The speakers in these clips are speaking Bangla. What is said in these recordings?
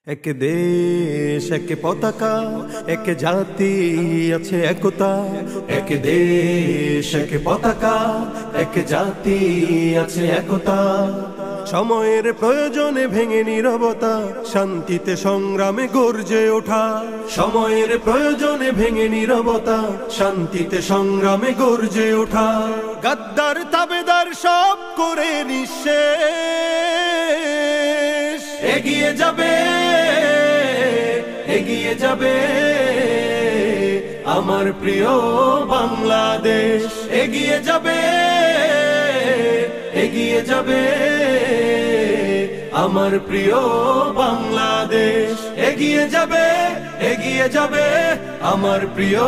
এক দেশ এক পতাকা, এক জাতি আছে একতা। এক দেশ এক পতাকা, এক জাতি আছে একতা। সময়ের প্রয়োজনে ভেঙে নীরবতা, শান্তিতে সংগ্রামে গর্জে ওঠা। সময়ের প্রয়োজনে ভেঙে নীরবতা, শান্তিতে সংগ্রামে গর্জে ওঠা। গাদ্দার তাবেদার সব করে নিঃশেষ, এগিয়ে যাবে এগিয়ে যাবে আমার প্রিয় বাংলাদেশ। এগিয়ে যাবে এগিয়ে যাবে আমার প্রিয় বাংলাদেশ। এগিয়ে যাবে এগিয়ে যাবে আমার প্রিয়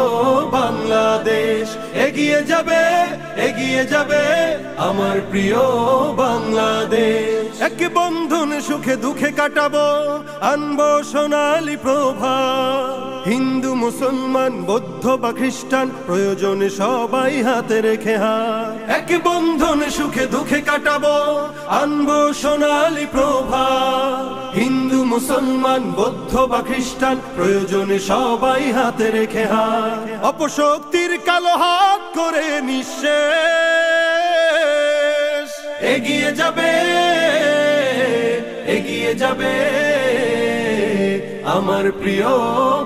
বাংলাদেশ। এগিয়ে যাবে এগিয়ে যাবে আমার প্রিয় বাংলাদেশ। এক বন্ধন সুখে দুঃখে কাটাবো, আনবো সোনালী প্রভা। হিন্দু মুসলমান বৌদ্ধ বা খ্রিস্টান, প্রয়োজনে সবাই হাতে রেখে হাত। এক বন্ধন সুখে দুঃখে কাটাবো, আনবো সোনালী প্রভা। হিন্দু মুসলমান বৌদ্ধ বা খ্রিস্টান, প্রয়োজনে সবাই হাতে রেখে হাত। অপশক্তির কালো হাত করে নিঃশেষ, এগিয়ে যাবে এগিয়ে যাবে আমার প্রিয়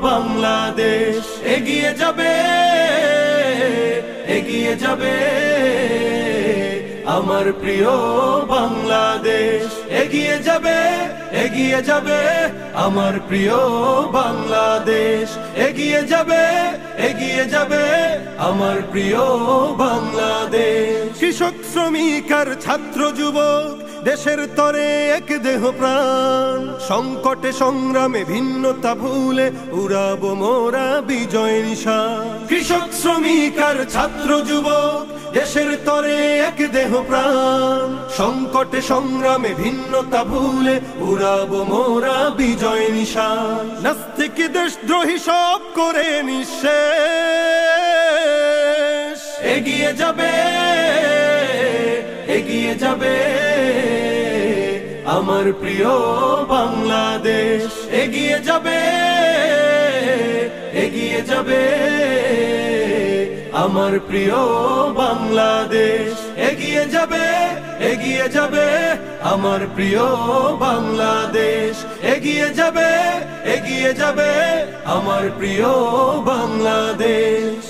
বাংলাদেশ। এগিয়ে যাবে এগিয়ে যাবে আমার প্রিয় বাংলাদেশ। এগিয়ে যাবে এগিয়ে যাবে আমার প্রিয় বাংলাদেশ। এগিয়ে যাবে এগিয়ে যাবে আমার প্রিয় বাংলাদেশ। কৃষক শ্রমিক আর ছাত্র যুবক, দেশের তরে এক দেহ প্রাণ। সংকটে সংগ্রামে ভিন্নতা ভুলে উড়াবো মোরা বিজয় নিশান। কৃষক শ্রমিক আর ছাত্র যুবক, দেশের তরে এক দেহ প্রাণ। সংকটে সংগ্রামে ভিন্নতা ভুলে উড়াবো মোরা বিজয় নিশান। নাস্তিক দেশদ্রোহী সব করে নিঃশেষ, এগিয়ে যাবে এগিয়ে যাবে আমার প্রিয় বাংলাদেশ। এগিয়ে যাবে এগিয়ে যাবে আমার প্রিয় বাংলাদেশ। এগিয়ে যাবে এগিয়ে যাবে আমার প্রিয় বাংলাদেশ। এগিয়ে যাবে এগিয়ে যাবে আমার প্রিয় বাংলাদেশ।